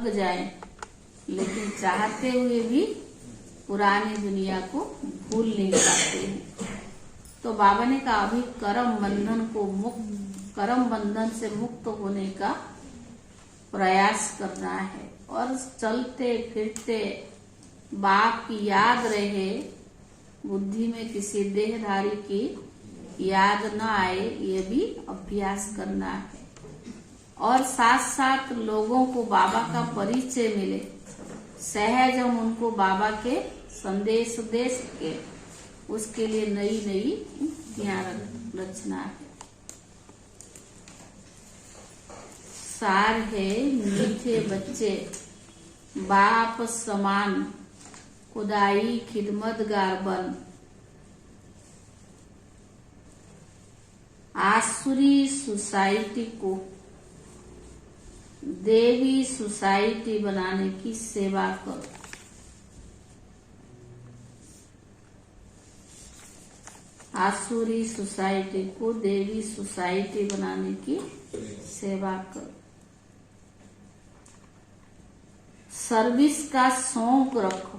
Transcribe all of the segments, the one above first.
थक जाएं, लेकिन चाहते हुए भी पुरानी दुनिया को भूल नहीं पाते हैं। तो बाबा ने कहा अभी कर्म बंधन से मुक्त होने का प्रयास करना है, और चलते फिरते बाप की याद रहे, बुद्धि में किसी देहधारी की याद न आए, ये भी अभ्यास करना है। और साथ साथ लोगों को बाबा का परिचय मिले, सहज हम उनको बाबा के संदेश दे सके, उसके लिए नई नई युक्तियां रचना है। सार है मीठे बच्चे बाप समान, खुदाई खिदमतगार बन, आसुरी सोसाइटी को देवी सोसाइटी बनाने की सेवा करो। आसुरी सोसाइटी को देवी सोसाइटी बनाने की सेवा करो। सर्विस का शौक रखो।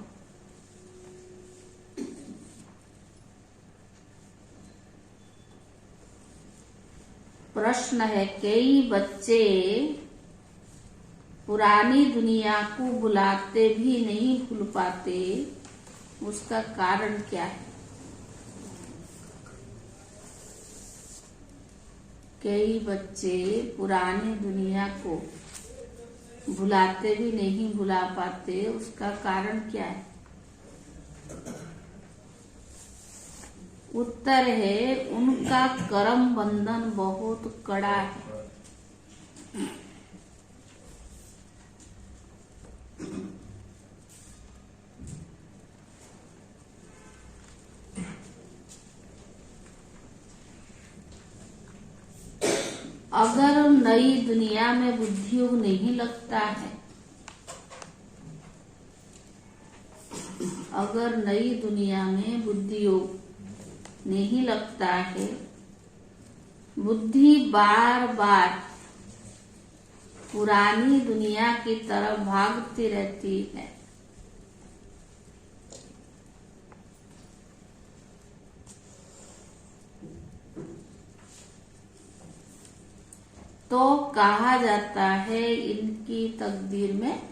प्रश्न है, कई बच्चे पुरानी दुनिया को बुलाते भी नहीं भूल पाते, उसका कारण क्या है? कई बच्चे पुरानी दुनिया को भुलाते भी नहीं भुला पाते, उसका कारण क्या है? उत्तर है, उनका कर्म बंधन बहुत कड़ा है। अगर नई दुनिया में बुद्धियोग नहीं लगता है, अगर नई दुनिया में बुद्धियोग नहीं लगता है, बुद्धि बार बार पुरानी दुनिया की तरफ भागती रहती है, तो कहा जाता है इनकी तकदीर में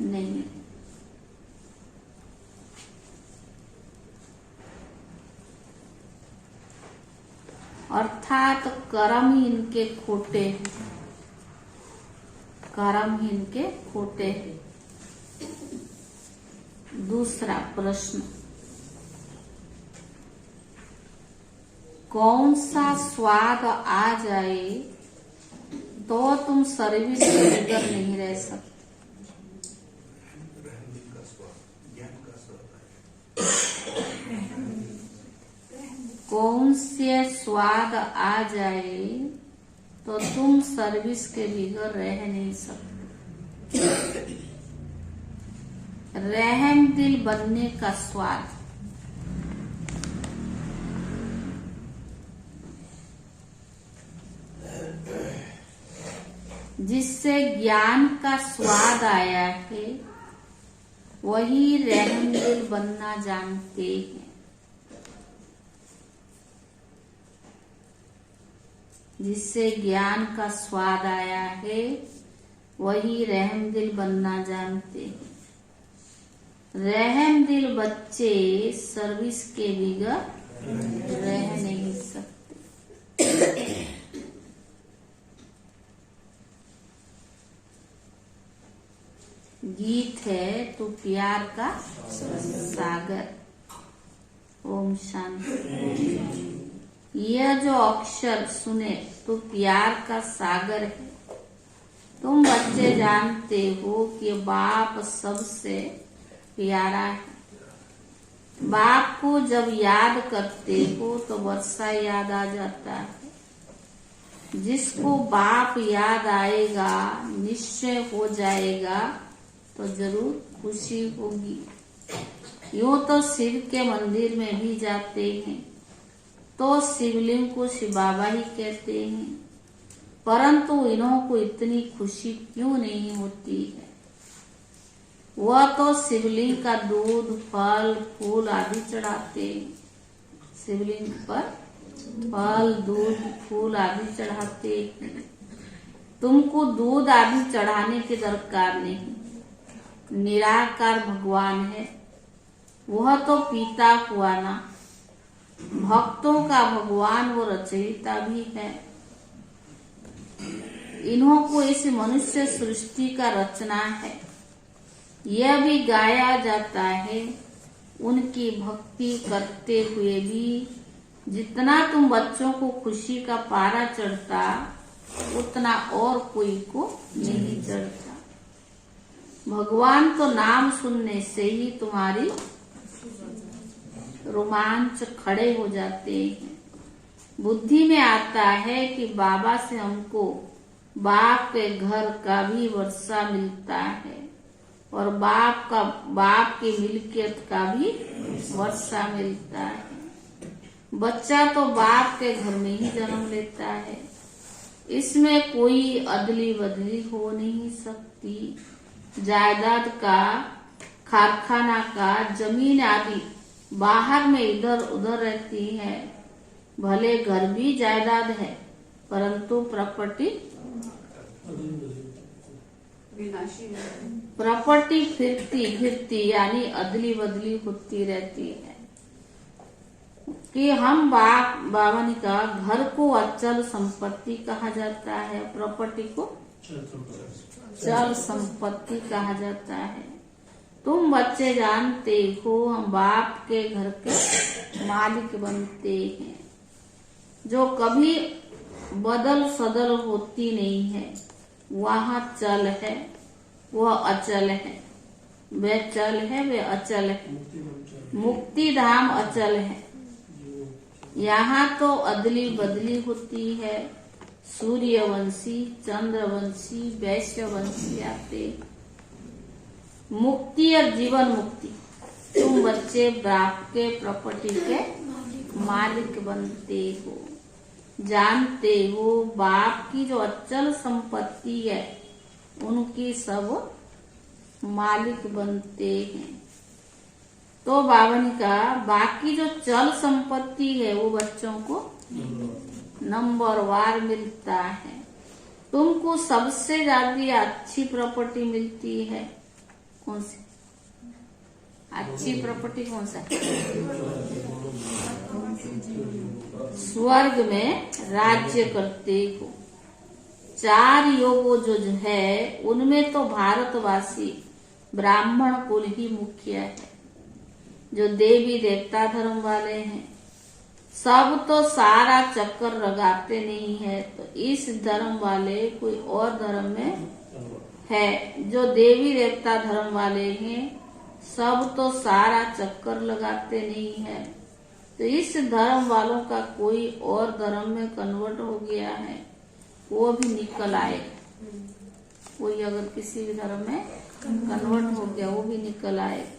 नहीं। अर्थात कर्म ही इनके खोटे हैं, कर्म ही इनके खोटे हैं। दूसरा प्रश्न, कौन सा स्वाद आ जाए तो तुम सर्विस के बगैर नहीं रह सकते? कौन से स्वाद आ जाए तो तुम सर्विस के बगैर रह नहीं सकते? रहम दिल बनने का स्वाद, जिससे ज्ञान का स्वाद आया है, वही रहमदिल बनना जानते हैं। जिससे ज्ञान का स्वाद आया है, वही रहमदिल बनना जानते हैं। रहमदिल बच्चे सर्विस के बगैर रह नहीं सकते। गीत है तू प्यार का सागर। ओम शांति। यह जो अक्षर सुने तो प्यार का सागर है। तुम बच्चे जानते हो कि बाप सबसे प्यारा है। बाप को जब याद करते हो तो वर्षा याद आ जाता है। जिसको बाप याद आएगा, निश्चय हो जाएगा तो जरूर खुशी होगी। यूं तो शिव के मंदिर में भी जाते हैं तो शिवलिंग को शिव बाबा ही कहते हैं, परंतु इन्हों को इतनी खुशी क्यों नहीं होती है? वह तो शिवलिंग का दूध, फल, फूल आदि चढ़ाते। शिवलिंग पर फल, दूध, फूल आदि चढ़ाते। तुमको दूध आदि चढ़ाने की दरकार नहीं। निराकार भगवान है, वह तो पीता हुआ ना। भक्तों का भगवान वो रचयिता भी है। इन्हों को इस मनुष्य सृष्टि का रचना है, यह भी गाया जाता है। उनकी भक्ति करते हुए भी जितना तुम बच्चों को खुशी का पारा चढ़ता, उतना और कोई को नहीं चढ़ता। भगवान तो नाम सुनने से ही तुम्हारी रोमांच खड़े हो जाते हैं। बुद्धि में आता है कि बाबा से हमको बाप के घर का भी वर्षा मिलता है और बाप की मिल्कियत का भी वर्षा मिलता है। बच्चा तो बाप के घर में ही जन्म लेता है, इसमें कोई अदली बदली हो नहीं सकती। जायदाद का, कारखाना का, जमीन आदि बाहर में इधर उधर रहती है। भले घर भी जायदाद है, परंतु प्रॉपर्टी फिरती यानी अदली बदली होती रहती है। कि हम बावन का घर को अचल संपत्ति कहा जाता है, प्रॉपर्टी को चल संपत्ति कहा जाता है। तुम बच्चे जानते हो हम बाप के घर के मालिक बनते हैं, जो कभी बदल सदल होती नहीं है। वहाँ चल है, वह अचल है। वे चल है, वे अचल है। मुक्ति धाम अचल है। यहाँ तो अदली बदली होती है। सूर्यवंशी, चंद्रवंशी, वैश्यवंशी आते। मुक्ति और जीवन मुक्ति, तुम बच्चे बाप के प्रॉपर्टी के मालिक बनते हो। जानते हो बाप की जो अचल संपत्ति है, उनकी सब मालिक बनते हैं। तो बावन का बाकी जो चल संपत्ति है वो बच्चों को नंबरवार मिलता है। तुमको सबसे ज्यादा अच्छी प्रॉपर्टी मिलती है। कौन सी अच्छी प्रॉपर्टी? कौन सा? स्वर्ग में राज्य करते हो। 4 योगो जो है उनमें तो भारतवासी ब्राह्मण कुल ही मुख्य है। जो देवी देवता धर्म वाले हैं सब तो सारा चक्कर लगाते नहीं है, तो इस धर्म वाले कोई और धर्म में है। जो देवी देवता धर्म वाले हैं सब तो सारा चक्कर लगाते नहीं है, तो इस धर्म वालों का कोई और धर्म में कन्वर्ट हो गया है, वो भी निकल आएगा। कोई अगर किसी भी धर्म में कन्वर्ट हो गया वो भी निकल आएगा।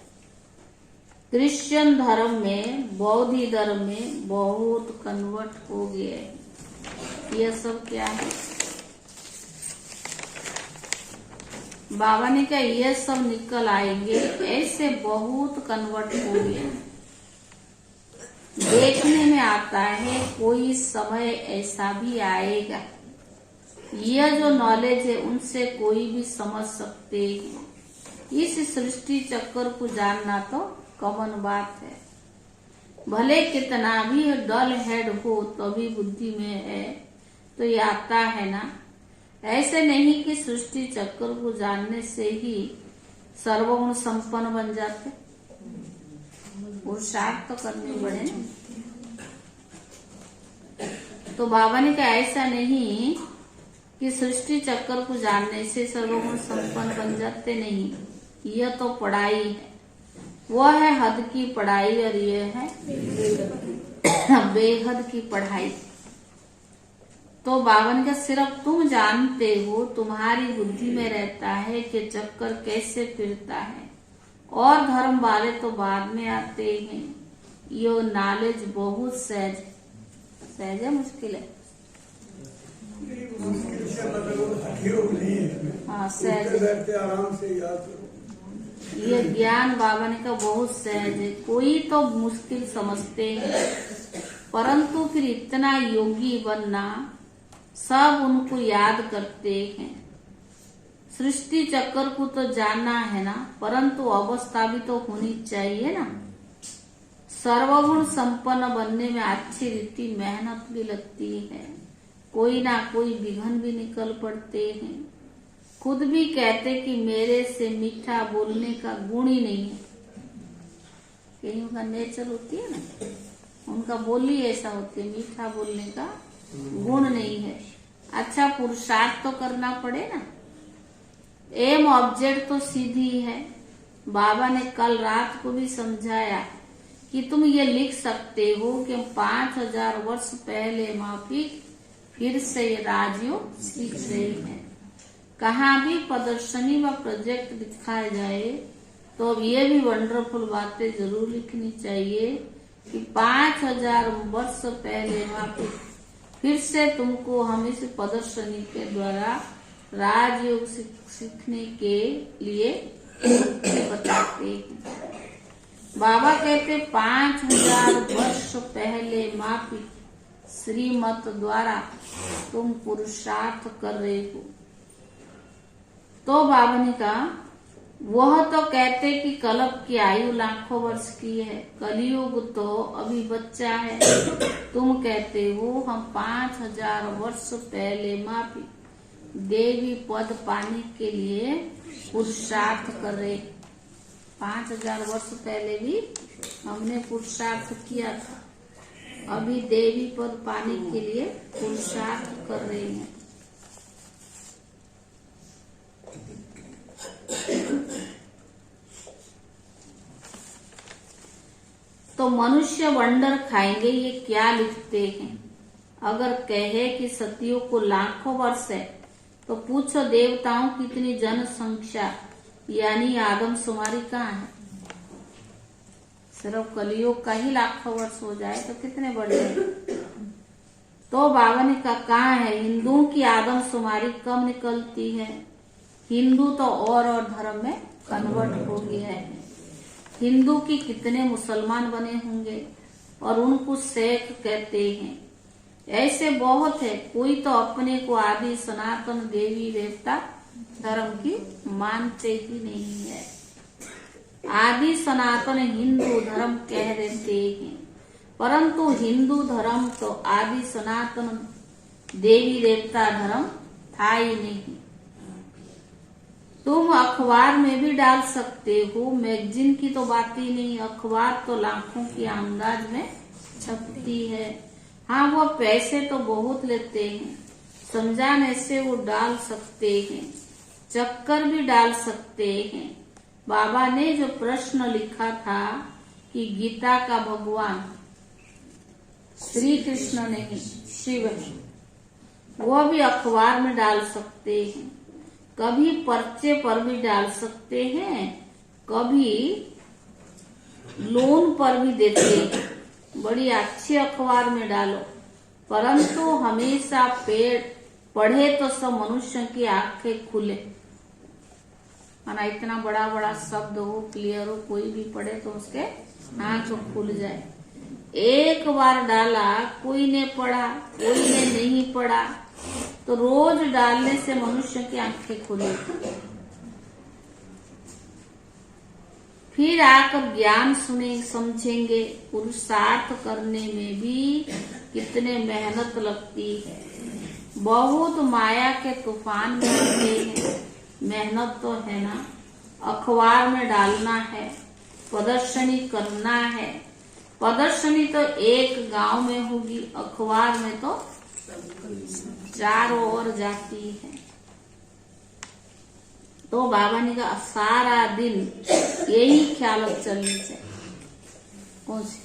क्रिश्चियन धर्म में, बौद्ध धर्म में बहुत कन्वर्ट हो गए। यह सब क्या है? बाबा ने कहा यह सब निकल आएंगे। ऐसे बहुत कन्वर्ट हो गए। देखने में आता है कोई समय ऐसा भी आएगा, यह जो नॉलेज है उनसे कोई भी समझ सकते हैं। इस सृष्टि चक्कर को जानना तो कॉमन बात है। भले कितना भी डल हेड हो तो भी बुद्धि में है तो ये आता है ना। ऐसे नहीं कि सृष्टि चक्कर को जानने से ही सर्वगुण संपन्न बन जाते। पुरुषार्थ तो करने पड़े ना। तो बाबा ने कहा ऐसा नहीं कि सृष्टि चक्कर को जानने से सर्वगुण संपन्न बन जाते, नहीं। यह तो पढ़ाई है, वह है हद की पढ़ाई और ये है बेहद की पढ़ाई। तो बावन का सिर्फ तुम जानते हो, तुम्हारी बुद्धि में रहता है कि चक्कर कैसे फिरता है, और धर्म वाले तो बाद में आते हैं। यो नॉलेज बहुत सहज है, मुश्किल है। हाँ सहज, आराम से याद ये ज्ञान बाबा ने कहा बहुत सहज है, कोई तो मुश्किल समझते हैं, परंतु फिर इतना योगी बनना, सब उनको याद करते हैं। सृष्टि चक्र को तो जानना है ना, परंतु अवस्था भी तो होनी चाहिए ना। सर्वगुण संपन्न बनने में अच्छी रीति मेहनत भी लगती है, कोई ना कोई विघ्न भी निकल पड़ते हैं। खुद भी कहते कि मेरे से मीठा बोलने का गुण ही नहीं है। कईयों का नेचर होती है ना, उनका बोली ऐसा होती है, मीठा बोलने का गुण नहीं है। अच्छा, पुरुषार्थ तो करना पड़े ना। एम ऑब्जेक्ट तो सीधी है। बाबा ने कल रात को भी समझाया कि तुम ये लिख सकते हो कि 5000 वर्ष पहले माफिक फिर से ये राजयोग सीख रहे हैं। कहाँ भी प्रदर्शनी व प्रोजेक्ट दिखाया जाए तो अब ये भी वंडरफुल बातें जरूर लिखनी चाहिए कि 5000 वर्ष पहले माफिक फिर से तुमको हम इस प्रदर्शनी के द्वारा राजयोग सीखने के लिए बताते हैं। बाबा कहते 5000 वर्ष पहले माफिक श्रीमत द्वारा तुम पुरुषार्थ कर रहे हो। तो बाबा ने कहा वह तो कहते कि कल्प की आयु लाखों वर्ष की है, कलयुग तो अभी बच्चा है। तुम कहते हो हम 5000 वर्ष पहले माफी देवी पद पाने के लिए पुरुषार्थ कर रहे। 5000 वर्ष पहले भी हमने पुरुषार्थ किया था, अभी देवी पद पाने के लिए पुरुषार्थ कर रहे हैं। तो मनुष्य वंडर खाएंगे, ये क्या लिखते हैं। अगर कहे कि सतियों को लाखों वर्ष है तो पूछो देवताओं की इतनी जनसंख्या यानी आदमशुमारी कहाँ है। सिर्फ कलियुग का ही लाखों वर्ष हो जाए तो कितने बड़े हैं। तो बाबा ने कहा है हिंदुओं की आदमशुमारी कम निकलती है। हिंदू तो और धर्म में कन्वर्ट हो गया है। हिंदू की कितने मुसलमान बने होंगे और उनको शेख कहते हैं। ऐसे बहुत है, कोई तो अपने को आदि सनातन देवी देवता धर्म की मानते ही नहीं है। आदि सनातन हिंदू धर्म कह देते हैं, परंतु हिंदू धर्म तो आदि सनातन देवी देवता धर्म था ही नहीं। तुम अखबार में भी डाल सकते हो, मैगजीन की तो बात ही नहीं। अखबार तो लाखों की आमदाज में छपती है। हाँ, वो पैसे तो बहुत लेते हैं, समझाने से वो डाल सकते हैं, चक्कर भी डाल सकते हैं। बाबा ने जो प्रश्न लिखा था कि गीता का भगवान श्री कृष्ण नहीं शिव है, वो भी अखबार में डाल सकते हैं, कभी पर्चे पर भी डाल सकते हैं, कभी लोन पर भी देते हैं। बड़ी अच्छी अखबार में डालो, परंतु हमेशा पेड़ पढ़े तो सब मनुष्य की आंखें खुले। माना इतना बड़ा बड़ा शब्द हो, क्लियर हो, कोई भी पढ़े तो उसके आंख खुल जाए। एक बार डाला, कोई ने पढ़ा, कोई ने नहीं पढ़ा, तो रोज डालने से मनुष्य की आंखें खुलेगी। फिर आकर ज्ञान सुने समझेंगे। पुरुषार्थ करने में भी कितने मेहनत लगती है, बहुत माया के तूफान में होते हैं। मेहनत तो है ना, अखबार में डालना है, प्रदर्शनी करना है। प्रदर्शनी तो एक गांव में होगी, अखबार में तो चारों ओर जाती है। तो बाबा ने कहा सारा दिन यही ख्याल चलने से। कौन सी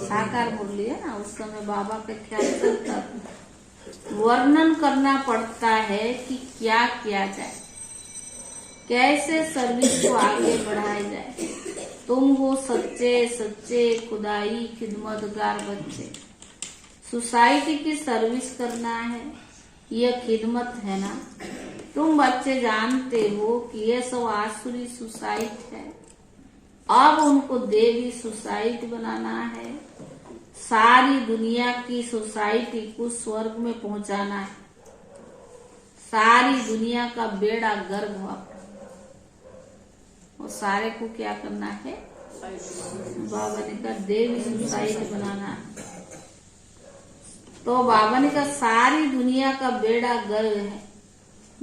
साकार मुरली है ना, उस समय बाबा का ख्याल चलता था। वर्णन करना पड़ता है कि क्या किया जाए, कैसे सर्विस को आगे बढ़ाया जाए। तुम हो सच्चे सच्चे खुदाई खिदमतगार बच्चे। सोसाइटी की सर्विस करना है, यह खिदमत है ना। तुम बच्चे जानते हो कि ये सब आसुरी सुसाइट है, अब उनको देवी सुसाइट बनाना है। सारी दुनिया की सोसाइटी को स्वर्ग में पहुंचाना है। सारी दुनिया का बेड़ा गर्क हुआ और सारे को क्या करना है? बाबा ने कहा देवी सुसाइटी बनाना है। तो बाबा ने कहा सारी दुनिया का बेड़ा गर्क है।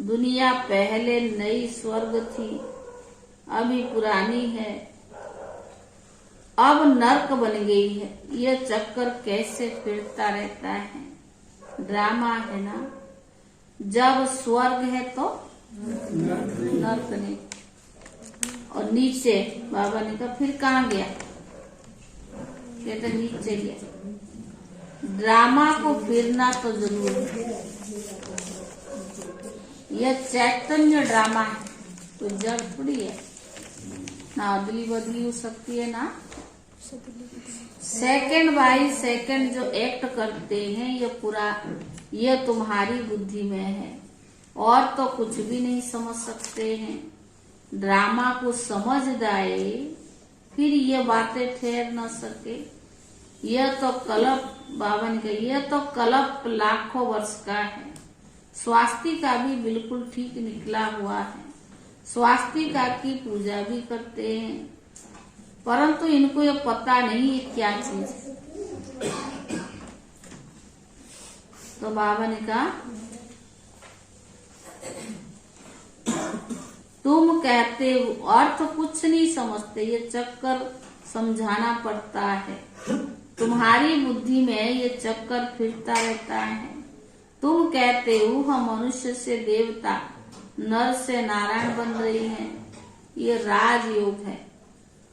दुनिया पहले नई स्वर्ग थी, अभी पुरानी है, अब नर्क बन गई है। ये चक्कर कैसे फिरता रहता है? ड्रामा है ना। जब स्वर्ग है तो नर्क नहीं, और नीचे बाबा ने कहा फिर कहाँ गया? कहते नीचे गया। ड्रामा को फिरना तो जरूर है। यह चैतन्य ड्रामा है, तो जड़ थोड़ी है ना, अदली बदली हो सकती है ना। सेकंड बाय सेकंड जो एक्ट करते हैं ये तुम्हारी बुद्धि में है, और तो कुछ भी नहीं समझ सकते हैं। ड्रामा को समझ जाए फिर ये बातें ठहर न सके। यह तो कल्प, बाबा ने कहा यह तो कल्प लाखों वर्ष का है। स्वास्तिका भी बिल्कुल ठीक निकला हुआ है। स्वास्तिका की पूजा भी करते हैं, परंतु इनको ये पता नहीं है क्या चीज है। तो बाबा ने कहा तुम कहते हो अर्थ तो कुछ नहीं समझते, ये चक्कर समझाना पड़ता है। तुम्हारी बुद्धि में ये चक्कर फिरता रहता है। तुम कहते हो हम मनुष्य से देवता, नर से नारायण बन रही हैं। ये राजयोग है।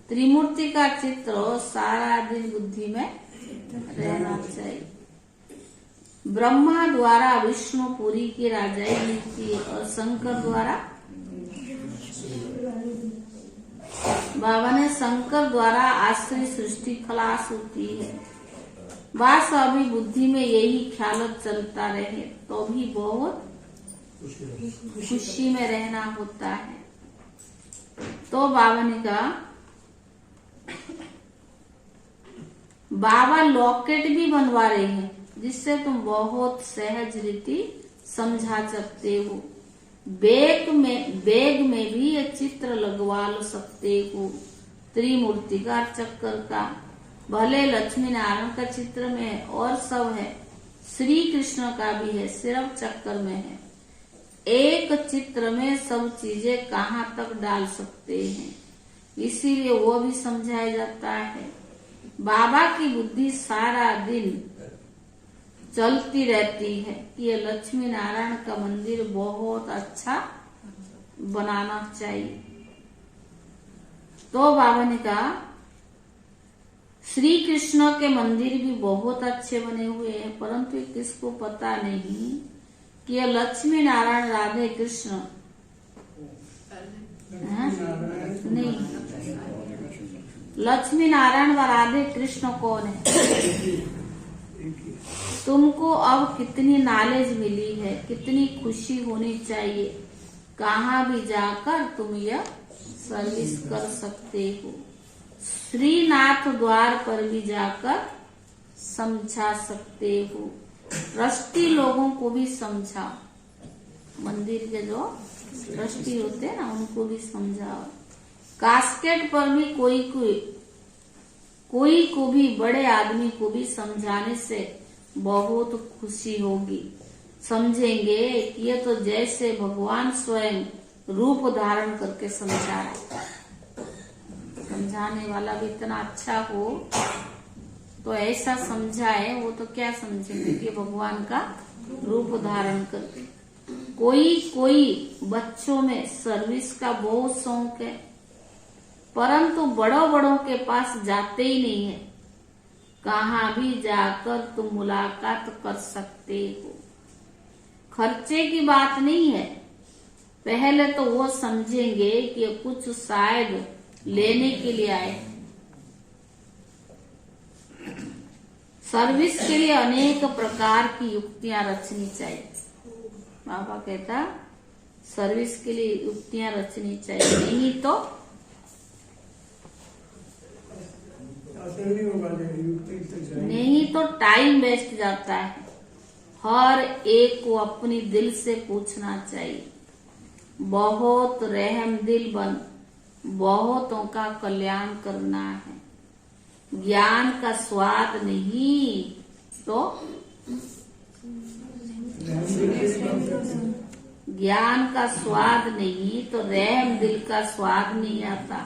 त्रिमूर्ति का चित्र सारा दिन बुद्धि में रहना चाहिए। ब्रह्मा द्वारा विष्णुपुरी की राजाई मिलती है और शंकर द्वारा, बाबा ने शंकर द्वारा आश्रय सृष्टि खलास होती है। बस अभी बुद्धि में यही ख्याल चलता रहे तो भी बहुत खुशी में रहना होता है। तो बाबा ने कहा बाबा लॉकेट भी बनवा रहे हैं जिससे तुम बहुत सहज रीति समझा सकते हो। बैग में भी ये चित्र लगवा सकते हो। त्रिमूर्तिकार चक्कर का, भले लक्ष्मी नारायण का चित्र में है और सब है, श्री कृष्ण का भी है, सिर्फ चक्कर में है। एक चित्र में सब चीजें कहाँ तक डाल सकते हैं, इसीलिए वो भी समझाया जाता है। बाबा की बुद्धि सारा दिन चलती रहती है कि ये लक्ष्मी नारायण का मंदिर बहुत अच्छा बनाना चाहिए। तो बाबा ने कहा श्री कृष्ण के मंदिर भी बहुत अच्छे बने हुए हैं, परंतु किसको पता नहीं कि ये लक्ष्मी नारायण राधे कृष्ण नहीं, लक्ष्मी नारायण व राधे कृष्ण कौन है? तुमको अब कितनी नॉलेज मिली है, कितनी खुशी होनी चाहिए। कहाँ भी जाकर तुम यह सर्विस कर सकते हो। श्रीनाथ द्वार पर भी जाकर समझा सकते हो। ट्रस्टी लोगों को भी समझाओ। मंदिर के जो ट्रस्टी होते हैं ना उनको भी समझाओ। कास्केट पर भी कोई को भी, बड़े आदमी को भी समझाने से बहुत खुशी होगी। समझेंगे कि ये तो जैसे भगवान स्वयं रूप धारण करके समझा रहा है। समझाने वाला भी इतना अच्छा हो तो ऐसा समझाए, वो तो क्या समझेंगे कि भगवान का रूप धारण करके। कोई बच्चों में सर्विस का बहुत शौक है, परंतु बड़ों के पास जाते ही नहीं है। कहाँ भी जाकर तुम मुलाकात कर सकते हो। खर्चे की बात नहीं है, पहले तो वो समझेंगे कि कुछ शायद लेने के लिए आए। सर्विस के लिए अनेक प्रकार की युक्तियां रचनी चाहिए। बाबा कहता सर्विस के लिए युक्तियां रचनी चाहिए, नहीं तो टाइम वेस्ट जाता है। हर एक को अपनी दिल से पूछना चाहिए, बहुत रहम दिल बन बहुतों का कल्याण करना है। ज्ञान का स्वाद नहीं तो रहम दिल का स्वाद नहीं आता।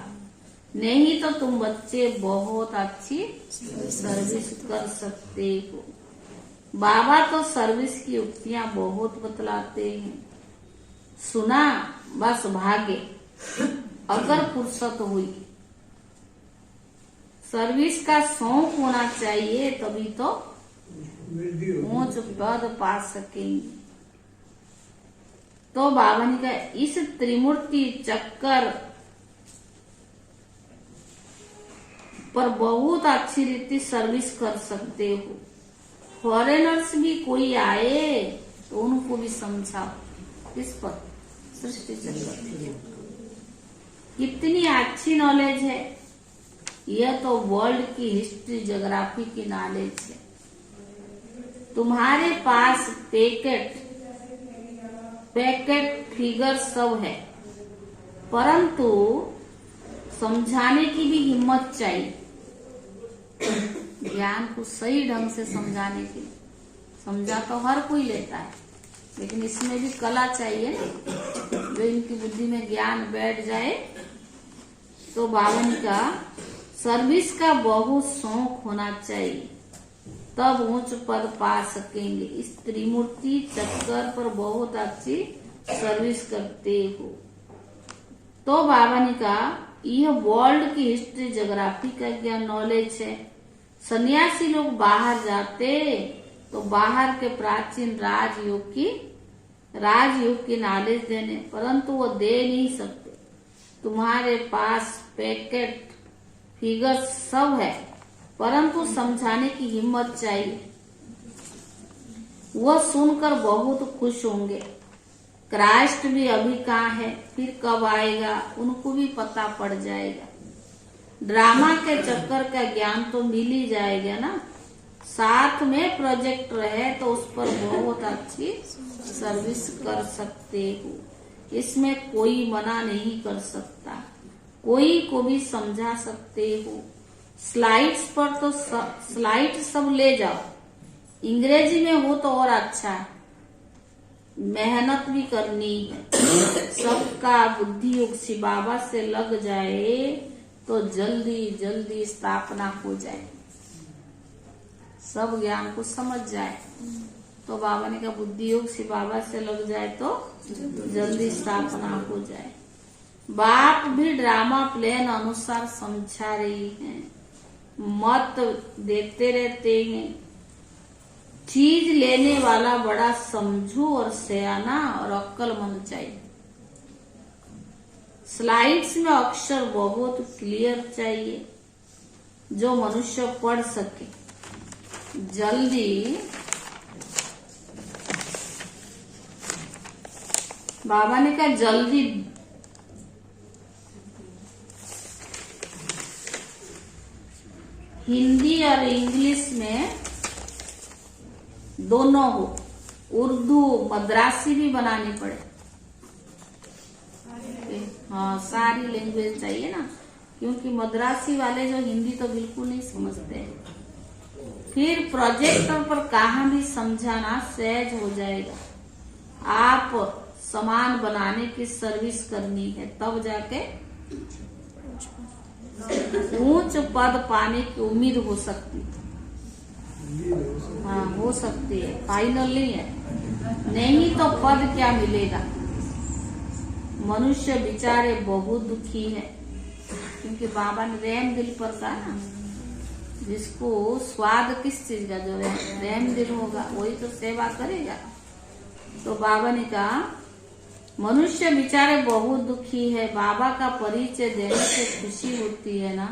नहीं तो तुम बच्चे बहुत अच्छी सर्विस कर सकते हो। बाबा तो सर्विस की युक्तियां बहुत बतलाते हैं, सुना बस भागे अगर फुर्सत हुई। सर्विस का शौक होना चाहिए, तभी तो ऊंच पद पा सकेंगे। तो बाबा ने कहा इस त्रिमूर्ति चक्कर पर बहुत अच्छी रीति सर्विस कर सकते हो। फॉरेनर्स भी कोई आए तो उनको भी समझाओ इस पर सृष्टि चक्र कितनी अच्छी नॉलेज है। यह तो वर्ल्ड की हिस्ट्री ज्योग्राफी की नॉलेज है। तुम्हारे पास पैकेट फिगर सब है, परंतु समझाने की भी हिम्मत चाहिए। ज्ञान को सही ढंग से समझाने के लिए समझा तो हर कोई लेता है, लेकिन इसमें भी कला चाहिए ना, जो इनकी बुद्धि में ज्ञान बैठ जाए। तो बावन का सर्विस का बहुत शौक होना चाहिए, तब ऊंच पद पा सकेंगे। इस त्रिमूर्ति चक्कर पर बहुत अच्छी सर्विस करते हो। तो बाबा ने कहा यह वर्ल्ड की हिस्ट्री ज्योग्राफी का ज्ञान नॉलेज है। सन्यासी लोग बाहर जाते तो बाहर के प्राचीन राजयोग की नॉलेज देने, परंतु वो दे नहीं सकते। तुम्हारे पास पैकेट फिगर सब है, परंतु समझाने की हिम्मत चाहिए। वह सुनकर बहुत खुश होंगे। क्राइस्ट भी अभी कहाँ है, फिर कब आएगा, उनको भी पता पड़ जाएगा। ड्रामा के चक्कर का ज्ञान तो मिल ही जाएगा ना। साथ में प्रोजेक्ट रहे तो उस पर बहुत अच्छी सर्विस कर सकते हो। इसमें कोई मना नहीं कर सकता, कोई को भी समझा सकते हो। स्लाइड्स पर तो स्लाइड सब ले जाओ, अंग्रेजी में हो तो और अच्छा है। मेहनत भी करनी है। सबका बुद्धि योग शिव बाबा से लग जाए तो जल्दी जल्दी स्थापना हो जाए, सब ज्ञान को समझ जाए। तो बाबा ने कहा बुद्धि योग शिव बाबा से लग जाए तो जल्दी स्थापना हो जाए। बाप भी ड्रामा प्लान अनुसार समझा रही हैं, मत देते रहते हैं। चीज लेने वाला बड़ा समझू और सयाना और अक्लमंद चाहिए। स्लाइड्स में अक्षर बहुत क्लियर चाहिए, जो मनुष्य पढ़ सके। जल्दी बाबा ने कहा जल्दी हिंदी और इंग्लिश में दोनों हो, उर्दू मद्रासी भी बनानी पड़े। हाँ, सारी लैंग्वेज चाहिए ना, क्योंकि मद्रासी वाले जो हिंदी तो बिल्कुल नहीं समझते। फिर प्रोजेक्टर पर कहाँ भी समझाना सहज हो जाएगा। आप सामान बनाने की सर्विस करनी है, तब जाके ऊंच पद पाने की उम्मीद हो सकती है। हाँ, हो सकती है, फाइनल नहीं है। नहीं तो पद क्या मिलेगा। मनुष्य बेचारे बहुत दुखी है, क्योंकि बाबा ने रहम दिल पर कहा ना, जिसको स्वाद किस चीज का, जो रहम दिल होगा वही तो सेवा करेगा। तो बाबा ने कहा मनुष्य बेचारे बहुत दुखी है। बाबा का परिचय देने से खुशी होती है ना।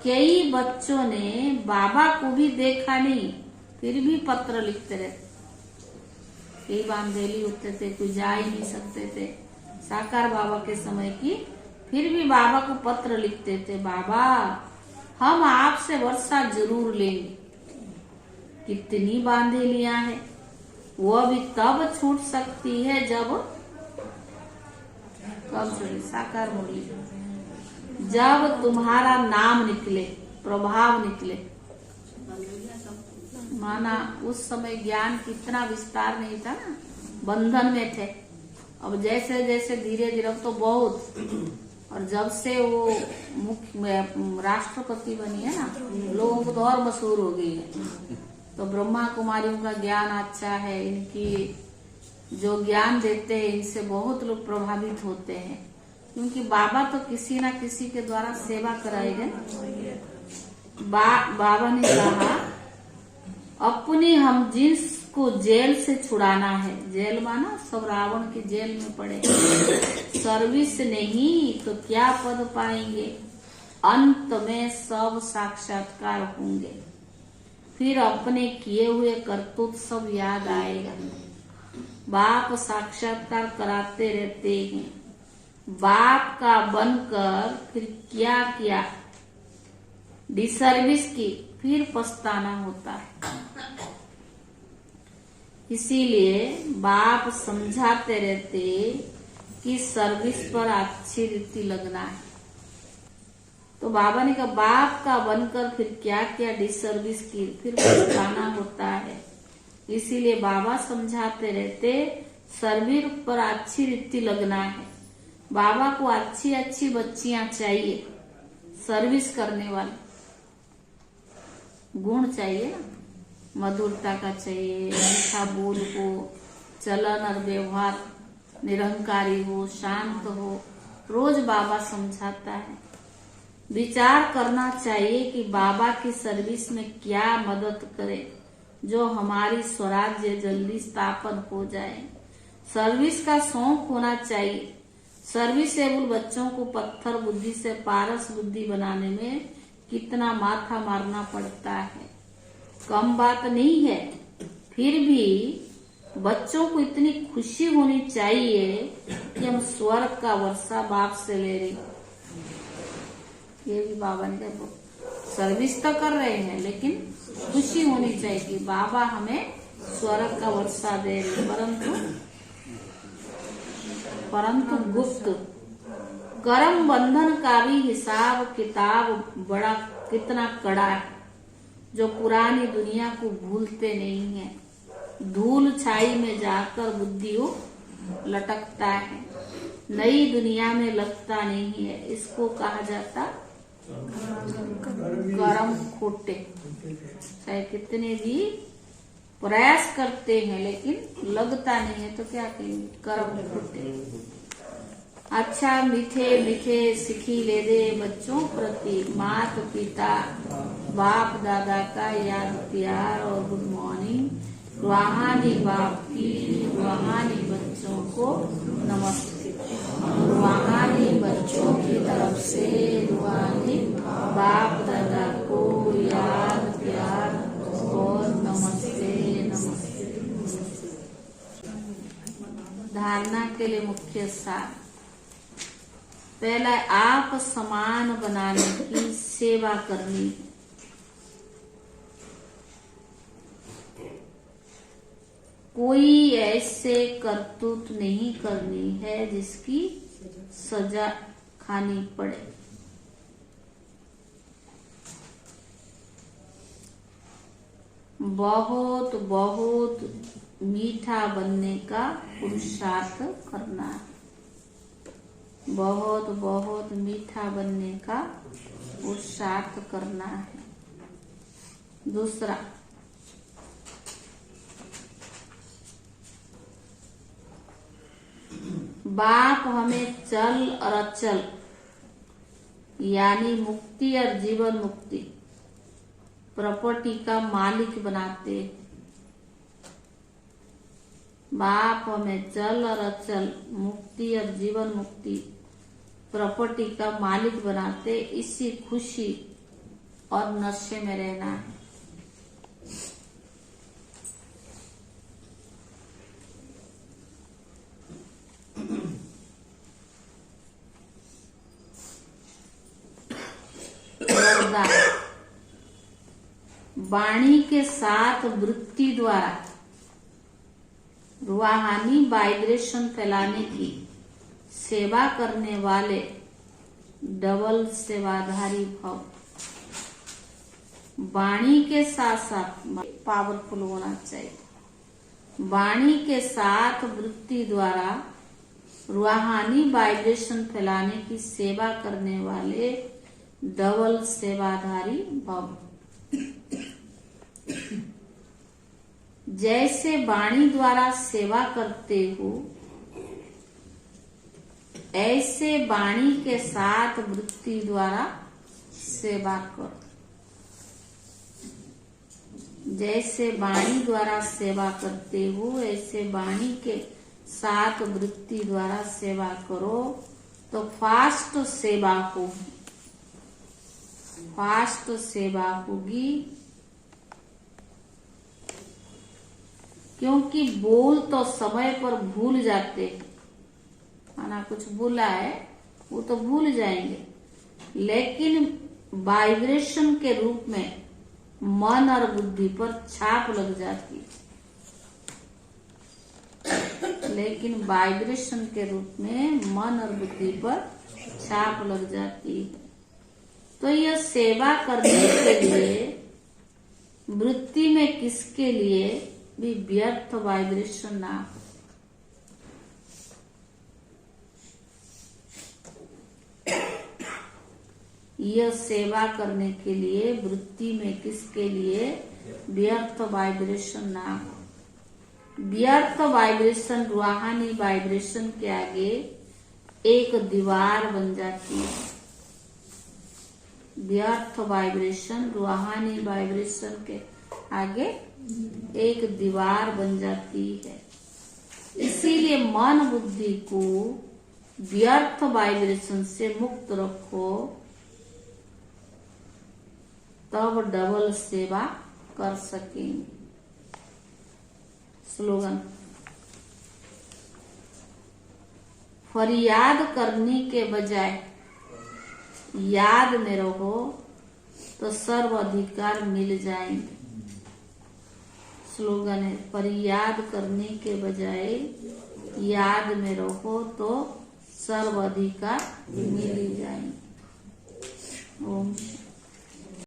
कई बच्चों ने बाबा को भी देखा नहीं, फिर भी पत्र लिखते रहते। कई बांधेली होते थे, कोई जा ही नहीं सकते थे। साकार बाबा के समय की, फिर भी बाबा को पत्र लिखते थे, बाबा हम आपसे वर्षा जरूर लेंगे। कितनी बांधेलियां हैं, वो भी तब छूट सकती है जब साकार मुरली, जब तुम्हारा नाम निकले, प्रभाव निकले। माना उस समय ज्ञान की इतना विस्तार नहीं था ना, बंधन में थे। अब जैसे जैसे धीरे धीरे, अब तो बहुत, और जब से वो मुख्य राष्ट्रपति बनी है ना, लोगों को तो और मशहूर हो गई है। तो ब्रह्मा कुमारियों का ज्ञान अच्छा है, इनकी जो ज्ञान देते हैं इनसे बहुत लोग प्रभावित होते हैं, क्योंकि बाबा तो किसी ना किसी के द्वारा सेवा कराएंगे। बाबा ने कहा अपनी हम जिसको जेल से छुड़ाना है, जेल माना सब रावण की जेल में पड़े, सर्विस नहीं तो क्या पद पाएंगे, अंत में सब साक्षात्कार होंगे, फिर अपने किए हुए करतूत सब याद आएगा। बाप साक्षात्कार कराते रहते हैं, बाप का बनकर फिर क्या किया, डिसर्विस की, फिर पछताना होता है। इसीलिए बाप समझाते रहते कि सर्विस पर अच्छी रीति लगना है। तो बाबा ने कहा बाप का बनकर फिर क्या किया, डिसर्विस की, फिर पछताना होता है। इसीलिए बाबा समझाते रहते सर्विस पर अच्छी रीति लगना है। बाबा को अच्छी अच्छी बच्चियां चाहिए, सर्विस करने वाले गुण चाहिए ना, मधुरता का चाहिए, मीठा बोल हो, चलन और व्यवहार निरंकारी हो, शांत हो। रोज बाबा समझाता है, विचार करना चाहिए कि बाबा की सर्विस में क्या मदद करे जो हमारी स्वराज्य जल्दी स्थापन हो जाए। सर्विस का शौक होना चाहिए। सर्विसेबल बच्चों को पत्थर बुद्धि से पारस बुद्धि बनाने में कितना माथा मारना पड़ता है, कम बात नहीं है। फिर भी बच्चों को इतनी खुशी होनी चाहिए कि हम स्वर्ग का वर्षा बाप से ले रहे। ये भी बाबा ने कहा, सर्विस तो कर रहे हैं लेकिन खुशी होनी चाहिए कि बाबा हमें स्वर्ग का वर्षा दे रहे। परंतु गुप्त कर्म बंधन का भी हिसाब किताब बड़ा कितना कड़ा है, जो पुरानी दुनिया को भूलते नहीं है। धूल छाई में जाकर बुद्धि लटकता है, नई दुनिया में लगता नहीं है। इसको कहा जाता कर्म खोटे। चाहे कितने भी प्रयास करते हैं लेकिन लगता नहीं है, तो क्या कहेंगे, कर्म खोटे। अच्छा मीठे मीठे सिखी ले दे बच्चों प्रति माता पिता बाप दादा का याद प्यार और गुड मॉर्निंग। रूहानी बाप की रूहानी बच्चों को नमस्ते। रूहानी बच्चों की तरफ से रूहानी बाप दादा को याद प्यार और नमस्ते नमस्ते। धारणा के लिए मुख्य सार, पहला आप समान बनाने की सेवा करनी है। कोई ऐसे करतूत नहीं करनी है जिसकी सजा खानी पड़े। बहुत बहुत मीठा बनने का पुरुषार्थ करना है। बहुत बहुत मीठा बनने का पुरुषार्थ करना है। दूसरा, बाप हमें चल और अचल यानी मुक्ति और जीवन मुक्ति प्रॉपर्टी का मालिक बनाते। बाप हमें चल और अचल मुक्ति और जीवन मुक्ति प्रॉपर्टी का मालिक बनाते। इसी खुशी और नशे में रहना है। सदा वाणी के साथ वृत्ति द्वारा रूहानी वाइब्रेशन फैलाने की सेवा करने वाले डबल सेवाधारी भव। वाणी के साथ साथ पावरफुल होना चाहिए। वाणी के साथ वृत्ति द्वारा रूहानी वाइब्रेशन फैलाने की सेवा करने वाले डबल सेवाधारी भव। जैसे वाणी द्वारा सेवा करते हो, ऐसे वाणी के साथ वृत्ति द्वारा सेवा करो। जैसे वाणी द्वारा सेवा करते हो, ऐसे वाणी के साथ वृत्ति द्वारा सेवा करो तो फास्ट सेवा होगी। फास्ट सेवा होगी, क्योंकि बोल तो समय पर भूल जाते हैं। माना कुछ बोला है वो तो भूल जाएंगे, लेकिन वाइब्रेशन के रूप में मन और बुद्धि पर छाप लग जाती है। लेकिन वाइब्रेशन के रूप में मन और बुद्धि पर छाप लग जाती है। तो यह सेवा करने के लिए वृत्ति में किसके लिए भी व्यर्थ वाइब्रेशन ना हो। यह सेवा करने के लिए वृत्ति में किसके लिए व्यर्थ वाइब्रेशन ना हो। व्यर्थ वाइब्रेशन रूहानी वाइब्रेशन के आगे एक दीवार बन जाती है। व्यर्थ वाइब्रेशन रूहानी वाइब्रेशन के आगे एक दीवार बन जाती है। इसीलिए मन बुद्धि को व्यर्थ वाइब्रेशन से मुक्त रखो, तब डबल सेवा कर सकेंगे। स्लोगन, फरियाद करने के बजाय याद में रहो तो सर्व अधिकार मिल जाएंगे। स्लोगन है, फरियाद करने के बजाय याद में रहो तो सर्व अधिकार मिल जाएंगे। ओम